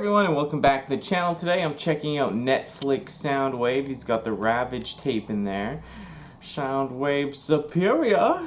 everyone, and welcome back to the channel. Today I'm checking out Netflix Soundwave. He's got the Ravage tape in there. Soundwave superior,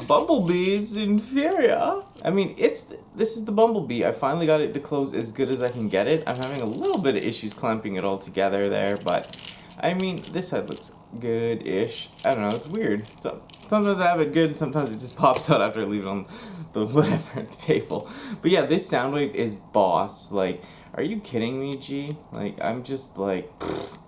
Bumblebee's inferior. I mean, this is the Bumblebee. I finally got it to close as good as I can get it. I'm having a little bit of issues clamping it all together there, but I mean, this side looks good-ish. I don't know, it's weird. So, sometimes I have it good, and sometimes it just pops out after I leave it on the whatever at the table. But yeah, this Soundwave is boss. Like, are you kidding me, G? Like, I'm just like,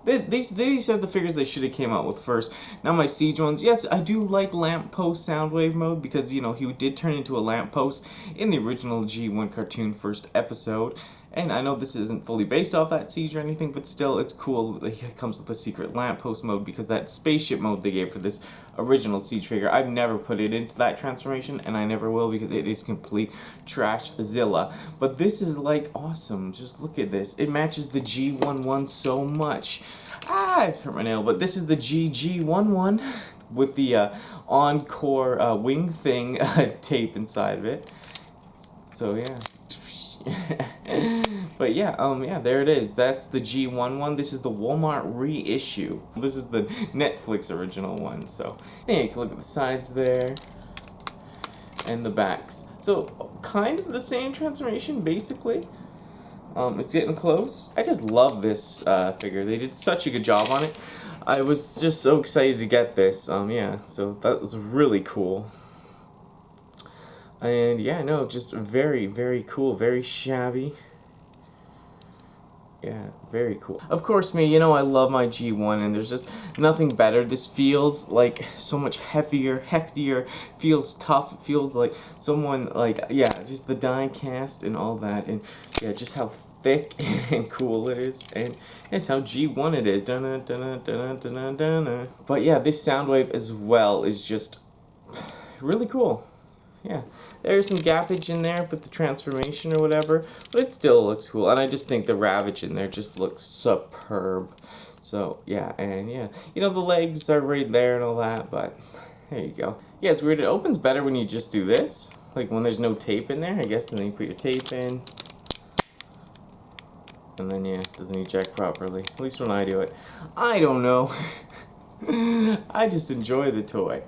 these are the figures they should have came out with first. Now my Siege ones, yes, I do like lamppost Soundwave mode because, you know, he did turn into a lamppost in the original G1 cartoon first episode. And I know this isn't fully based off that Siege or anything, but still, it's cool that it comes with a secret lamppost mode because that spaceship mode they gave for this original Siege figure, I've never put it into that transformation, and I never will because it is complete trash-zilla. But this is, like, awesome. Just look at this. It matches the G11 so much. I hurt my nail, but this is the GG11 with the Encore wing thing tape inside of it. So, yeah. But yeah, there it is. That's the G11. This is the Walmart reissue. This is the Netflix original one. So yeah, you can look at the sides there and the backs. So kind of the same transformation, basically. It's getting close. I just love this figure. They did such a good job on it. I was just so excited to get this. Yeah, so that was really cool. And yeah, no, just very, very cool, very shabby. Yeah, very cool. Of course, me, you know, I love my G1, and there's just nothing better. This feels like so much heftier, feels tough, it feels like someone, like, yeah, just the die cast and all that, and yeah, just how thick and cool it is, and it's how G1 it is. Dun-dun, dun-dun, dun-dun, dun-dun, dun-dun. But yeah, this Soundwave as well is just really cool. Yeah, there's some gappage in there with the transformation or whatever, but it still looks cool, and I just think the Ravage in there just looks superb. So, yeah, and yeah, you know, the legs are right there and all that, but there you go. Yeah, it's weird, it opens better when you just do this, like when there's no tape in there, I guess, and then you put your tape in, and then, yeah, it doesn't eject properly, at least when I do it. I don't know. I just enjoy the toy.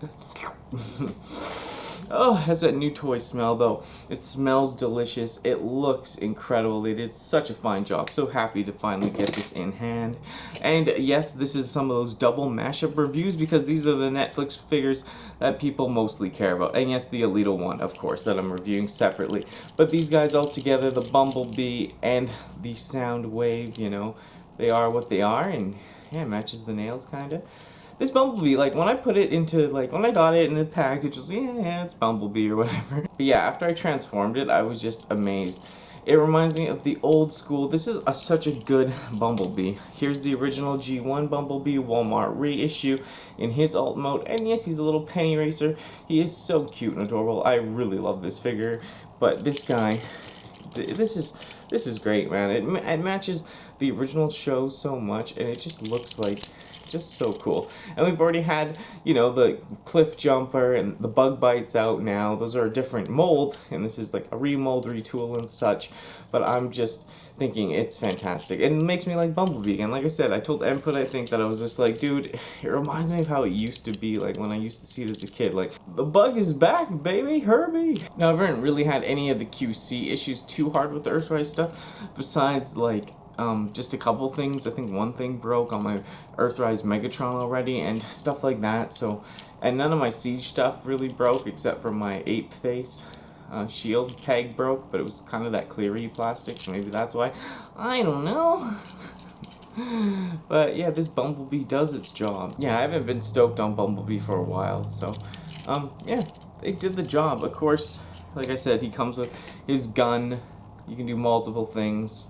Oh, it has that new toy smell, though. It smells delicious. It looks incredible. They did such a fine job. So happy to finally get this in hand. And yes, this is some of those double mashup reviews because these are the Netflix figures that people mostly care about. And yes, the Alita one, of course, that I'm reviewing separately. But these guys all together, the Bumblebee and the Soundwave, you know, they are what they are. And yeah, it matches the nails, kind of. This Bumblebee, like, when I put it into, like, when I got it in the package, it was, yeah, it's Bumblebee or whatever. But yeah, after I transformed it, I was just amazed. It reminds me of the old school. This is such a good Bumblebee. Here's the original G1 Bumblebee Walmart reissue in his alt mode. And yes, he's a little penny racer. He is so cute and adorable. I really love this figure. But this guy, this is great, man. It matches the original show so much, and it just looks like just so cool. And we've already had, you know, the cliff jumper and the bug bites out now. Those are a different mold, and this is like a remold, retool, and such. But I'm just thinking it's fantastic. It makes me like Bumblebee. And like I said, I told Input, I think, that I was just like, dude, it reminds me of how it used to be, like when I used to see it as a kid. Like, the bug is back, baby, Herbie. Now, I haven't really had any of the QC issues too hard with the Earthrise stuff, besides, like, just a couple things. I think one thing broke on my Earthrise Megatron already and stuff like that. So, and none of my Siege stuff really broke except for my ape face shield peg broke, but it was kind of that cleary plastic, so maybe that's why. I don't know. But yeah, this Bumblebee does its job. Yeah, I haven't been stoked on Bumblebee for a while, so yeah, they did the job. Of course, like I said, he comes with his gun. You can do multiple things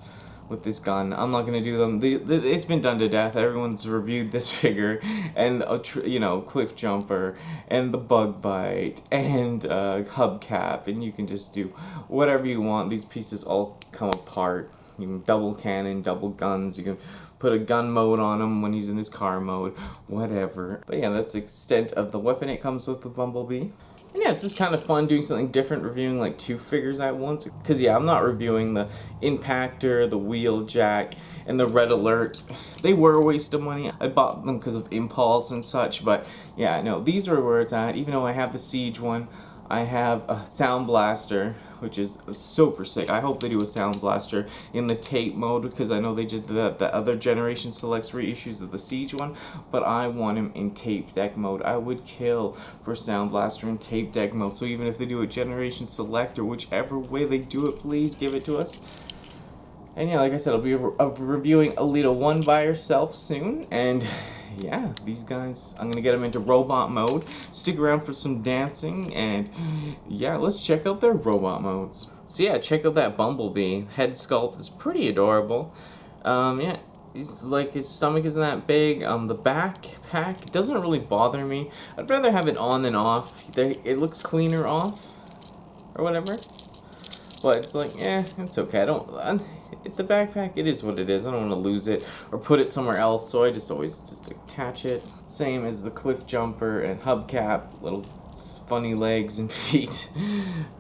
with this gun. I'm not gonna do them. It's been done to death. Everyone's reviewed this figure, and you know, cliff jumper, and the bug bite, and hubcap, and you can just do whatever you want. These pieces all come apart. You can double cannon, double guns. You can put a gun mode on him when he's in his car mode, whatever. But yeah, that's the extent of the weapon it comes with Bumblebee. And yeah, it's just kind of fun doing something different, reviewing like 2 figures at once. Because yeah, I'm not reviewing the Impactor, the Wheeljack, and the Red Alert. They were a waste of money. I bought them because of impulse and such, but yeah, no, these are where it's at. Even though I have the Siege one, I have a Sound Blaster, which is super sick. I hope they do a Sound Blaster in the tape mode, because I know they did the other Generation Selects reissues of the Siege one, but I want him in tape deck mode. I would kill for Sound Blaster in tape deck mode, so even if they do a Generation Select or whichever way they do it, please give it to us. And yeah, like I said, I'll be reviewing Alita 1 by herself soon, and yeah, these guys, I'm gonna get them into robot mode. Stick around for some dancing, and yeah, let's check out their robot modes. So yeah, check out that Bumblebee. Head sculpt is pretty adorable. Yeah, he's like, his stomach isn't that big. The backpack doesn't really bother me. I'd rather have it on than off. It looks cleaner off, or whatever. But it's like, it's okay. The backpack, it is what it is. I don't want to lose it or put it somewhere else, so I always attach it. Same as the cliff jumper and hubcap, little funny legs and feet.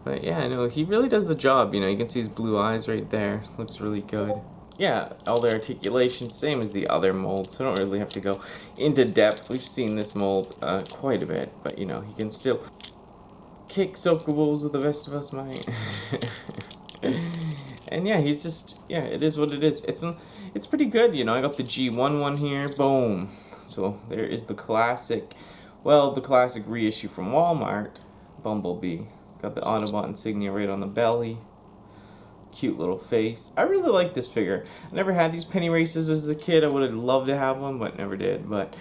But yeah, no, he really does the job. You know, you can see his blue eyes right there. Looks really good. Yeah, all the articulation, same as the other molds, so I don't really have to go into depth. We've seen this mold quite a bit, but you know, he can still kick Sokobols with the best of us might. And yeah, he's just, yeah, it is what it is. It's pretty good, you know. I got the G1 one here, boom. So there is the classic, well, the classic reissue from Walmart, Bumblebee. Got the Autobot insignia right on the belly. Cute little face. I really like this figure. I never had these penny races as a kid. I would have loved to have one, but never did. But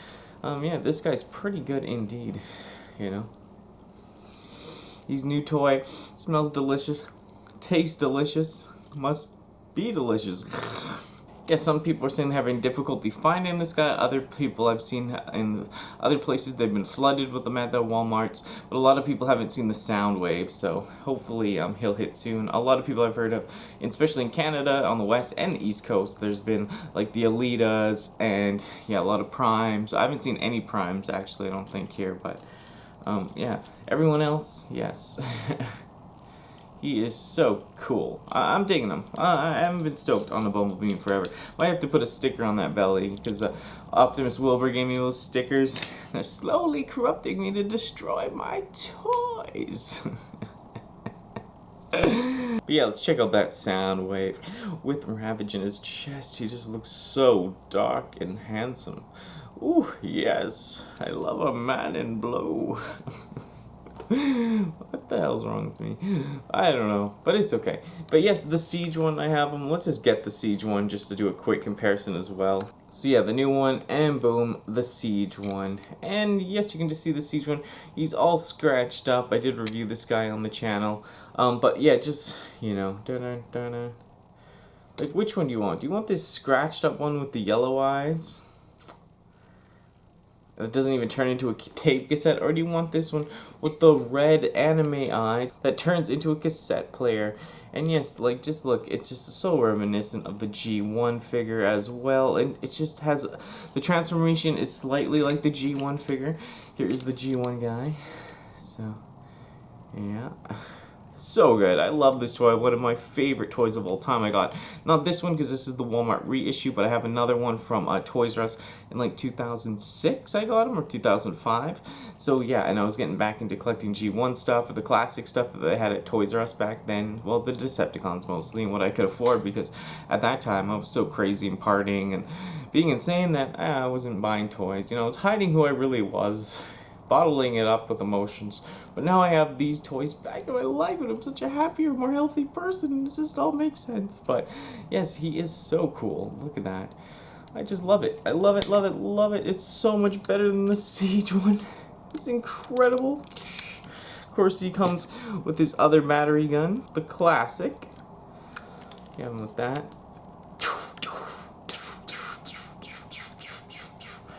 yeah, this guy's pretty good indeed, you know. He's new toy, smells delicious, tastes delicious, must be delicious. Yeah, some people are saying they're having difficulty finding this guy. Other people I've seen in other places, they've been flooded with them at their Walmarts. But a lot of people haven't seen the Soundwave, so hopefully he'll hit soon. A lot of people I've heard of, especially in Canada, on the West and the East Coast, there's been like the Elitas and yeah, a lot of Primes. I haven't seen any Primes actually, I don't think here, but yeah, everyone else, yes. He is so cool. I'm digging him. I haven't been stoked on the Bumblebee in forever. Might have to put a sticker on that belly, because Optimus Wilbur gave me those stickers. They're slowly corrupting me to destroy my toys. But yeah, let's check out that Soundwave. With Ravage in his chest, he just looks so dark and handsome. Ooh, yes. I love a man in blue. What the hell's wrong with me? I don't know, but it's okay. But yes, the Siege one, I have them. Let's just get the Siege one just to do a quick comparison as well. So yeah, the new one, and boom, the Siege one. And yes, you can just see the Siege one. He's all scratched up. I did review this guy on the channel. But yeah, just, you know, like, which one do you want? Do you want this scratched up one with the yellow eyes? That doesn't even turn into a tape cassette, or do you want this one with the red anime eyes that turns into a cassette player? And yes, like, just look, it's just so reminiscent of the G1 figure as well, and it just has, the transformation is slightly like the G1 figure. Here is the G1 guy. So yeah, so good. I love this toy. One of my favorite toys of all time. I got not this one because this is the Walmart reissue, but I have another one from Toys R Us in like 2006. I got them, or 2005. So yeah, and I was getting back into collecting G1 stuff, or the classic stuff that they had at Toys R Us back then. Well, the Decepticons mostly, and what I could afford, because at that time I was so crazy and partying and being insane that I wasn't buying toys. You know, I was hiding who I really was, bottling it up with emotions. But now I have these toys back in my life, and I'm such a happier, more healthy person. It just all makes sense. But yes, he is so cool. Look at that. I just love it. I love it, love it, love it. It's so much better than the Siege one. It's incredible. Of course, he comes with his other battery gun, the classic. Yeah, with that.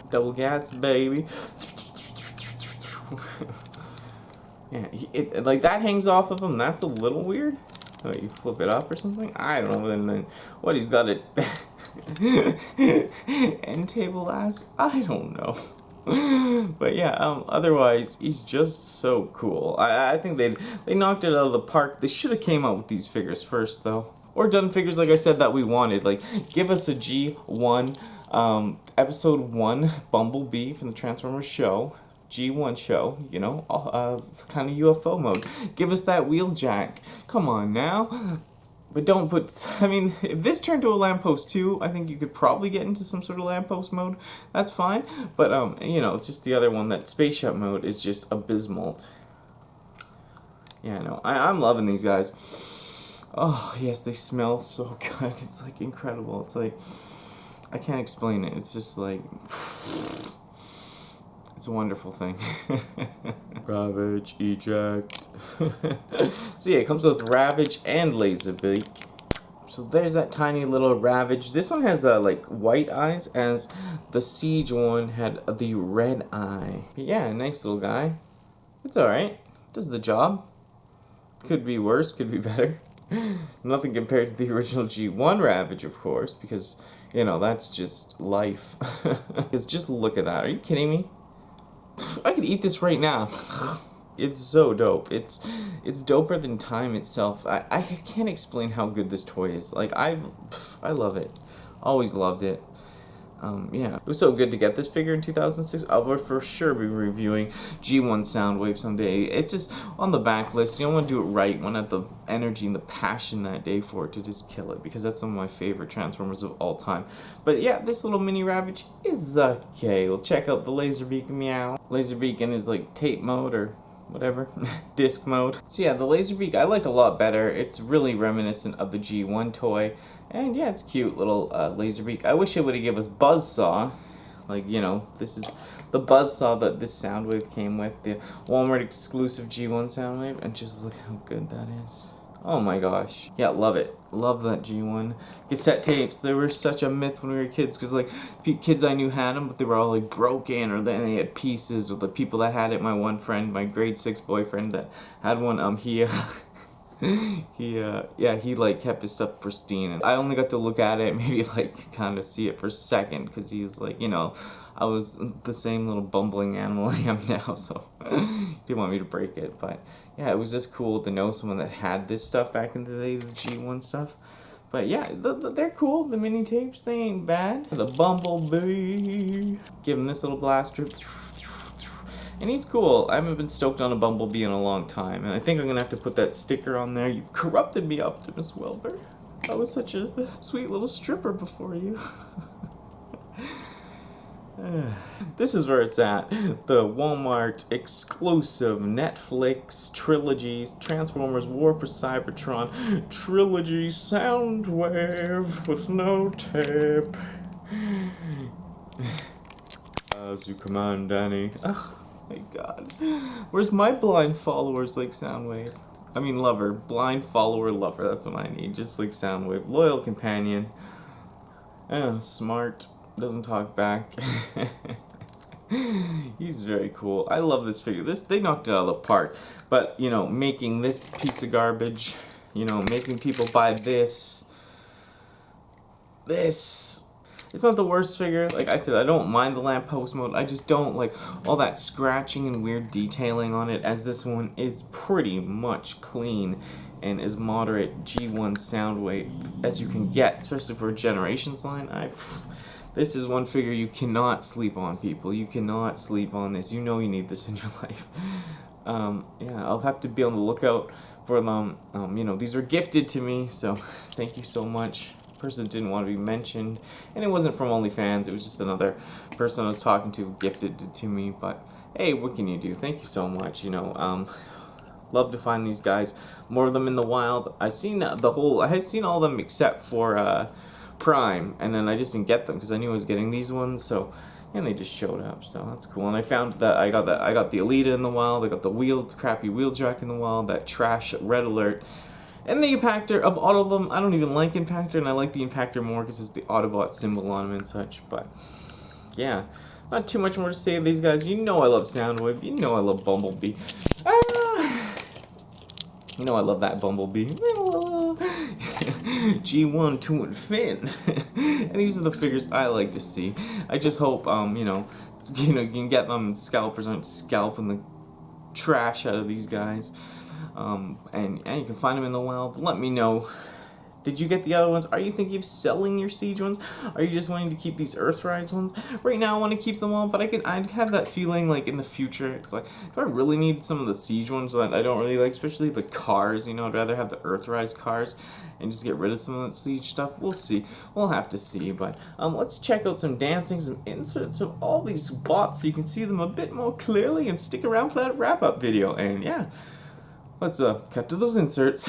Double gats, baby. Yeah, like, that hangs off of him. That's a little weird. Oh, you flip it up or something? I don't know. And then what? He's got it. End table ass? I don't know. But yeah, otherwise he's just so cool. I think they knocked it out of the park. They should have came out with these figures first though, or done figures like I said that we wanted. Like give us a G1 episode 1 Bumblebee from the Transformers show. G1 show, you know, kind of UFO mode. Give us that Wheeljack. Come on now. But don't put, I mean, if this turned to a lamppost too, I think you could probably get into some sort of lamppost mode. That's fine. But, you know, it's just the other one, that spaceship mode is just abysmal. Yeah, no, I'm loving these guys. Oh, yes, they smell so good. It's, like, incredible. It's, like, I can't explain it. It's just, like, it's a wonderful thing. Ravage, eject. So yeah, it comes with Ravage and Laserbeak. So there's that tiny little Ravage. This one has like white eyes, as the Siege one had the red eye. But yeah, nice little guy. It's alright. Does the job. Could be worse, could be better. Nothing compared to the original G1 Ravage, of course, because, you know, that's just life. Because just look at that. Are you kidding me? I could eat this right now. It's so dope. It's doper than time itself. I can't explain how good this toy is. Like I love it. Always loved it. Yeah, it was so good to get this figure in 2006. I'll for sure be reviewing G1 Soundwave someday. It's just on the back list. You don't want to do it right. You want to have the energy and the passion that day for it to just kill it, because that's some of my favorite Transformers of all time. But yeah, this little mini Ravage is okay. We'll check out the Laserbeak. Meow. Laserbeak in his like tape mode or whatever, disc mode. So yeah, the Laserbeak I like a lot better. It's really reminiscent of the G1 toy. And yeah, it's cute, little Laserbeak. I wish it would have given us Buzzsaw. Like, you know, this is the Buzzsaw that this Soundwave came with. The Walmart exclusive G1 Soundwave. And just look how good that is. Oh my gosh. Yeah, love it. Love that G1. Cassette tapes, they were such a myth when we were kids, because like kids I knew had them, but they were all like broken, or then they had pieces. Or the people that had it, my one friend, my grade 6 boyfriend that had one, he like kept his stuff pristine, and I only got to look at it, maybe like kind of see it for a second, because he was like, you know, I was the same little bumbling animal I am now, so he didn't want me to break it. But yeah, it was just cool to know someone that had this stuff back in the day, the G1 stuff. But yeah, they're cool. The mini tapes, they ain't bad. The Bumblebee, give him this little blaster. And he's cool. I haven't been stoked on a Bumblebee in a long time, and I think I'm gonna have to put that sticker on there. You've corrupted me, Optimus Welber. I was such a sweet little stripper before you. This is where it's at. The Walmart exclusive Netflix trilogies, Transformers War for Cybertron trilogy Soundwave with no tape. As you command, Danny. Oh my god. Where's my blind followers like Soundwave? I mean lover. Blind follower lover. That's what I need. Just like Soundwave. Loyal companion. Smart. Doesn't talk back. He's very cool. I love this figure. They knocked it out of the park. But, you know, making this piece of garbage, you know, making people buy this. It's not the worst figure. Like I said, I don't mind the lamppost mode. I just don't like all that scratching and weird detailing on it, as this one is pretty much clean and as moderate G1 Soundwave as you can get, especially for a Generations line. This is one figure you cannot sleep on, people. You cannot sleep on this. You know you need this in your life. Yeah, I'll have to be on the lookout for them. You know, these are gifted to me, so thank you so much. Person didn't want to be mentioned, and it wasn't from OnlyFans. It was just another person I was talking to gifted it to me. But hey, what can you do? Thank you so much. You know, love to find these guys. More of them in the wild. I had seen all of them except for Prime, and then I just didn't get them because I knew I was getting these ones. So, and they just showed up. So that's cool. And I found that I got the Elita in the wild. I got the crappy Wheeljack in the wild. That trash Red Alert. And the Impactor. Of all of them, I don't even like Impactor, and I like the Impactor more because it's the Autobot symbol on him and such. But yeah, not too much more to say of these guys. You know I love Soundwave. You know I love Bumblebee. You know I love that Bumblebee. G1, 2, and Finn. And these are the figures I like to see. I just hope, you can get them and scalpers aren't scalping the trash out of these guys. And you can find them in the wild. Let me know. Did you get the other ones? Are you thinking of selling your Siege ones? Are you just wanting to keep these Earthrise ones? Right now I want to keep them all, but I'd have that feeling like in the future, it's like, do I really need some of the Siege ones that I don't really like, especially the cars, I'd rather have the Earthrise cars and just get rid of some of that Siege stuff. We'll see. We'll have to see, but let's check out some dancing, some inserts of all these bots so you can see them a bit more clearly, and stick around for that wrap-up video. And yeah, let's cut to those inserts.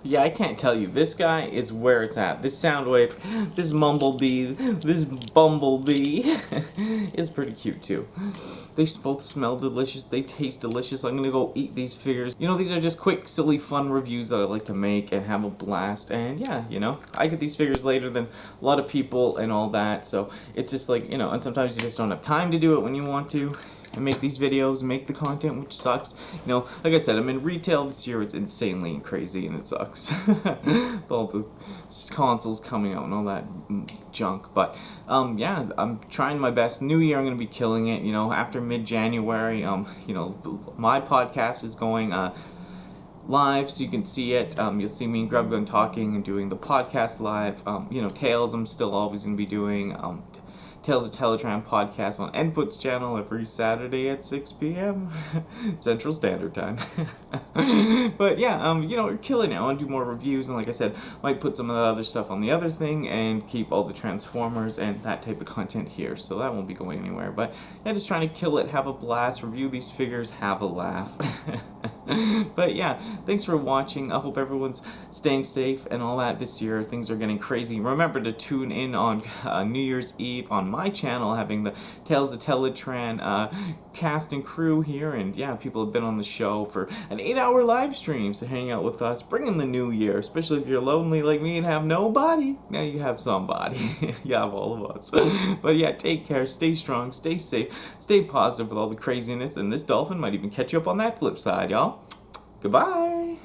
Yeah, I can't tell you. This guy is where it's at. This Soundwave, this Bumblebee is pretty cute too. They both smell delicious. They taste delicious. I'm gonna go eat these figures. These are just quick, silly, fun reviews that I like to make and have a blast. And yeah, I get these figures later than a lot of people and all that. So it's just like, and sometimes you just don't have time to do it when you want to. And make these videos, make the content, which sucks. Like I said, I'm in retail this year. It's insanely crazy, and it sucks. All the consoles coming out and all that junk. But yeah, I'm trying my best. New year, I'm gonna be killing it. After mid-January, my podcast is going live, so you can see it. You'll see me and Grubgun talking and doing the podcast live. Tales, I'm still always gonna be doing. Tales of Teletran podcast on Input's channel every Saturday at 6 p.m. Central Standard Time. But yeah, we're killing it. I want to do more reviews, and like I said, might put some of that other stuff on the other thing and keep all the Transformers and that type of content here, so that won't be going anywhere. But yeah, just trying to kill it, have a blast, review these figures, have a laugh. But yeah, thanks for watching. I hope everyone's staying safe and all that this year. Things are getting crazy. Remember to tune in on New Year's Eve on my channel, having the Tales of Teletran cast and crew here, and yeah, people have been on the show for an 8-hour live stream, so hang out with us, bring in the new year, especially if you're lonely like me and have nobody. Now you have somebody. You have all of us. But yeah, take care, stay strong, stay safe, stay positive with all the craziness, and this dolphin might even catch you up on that flip side, y'all. Goodbye.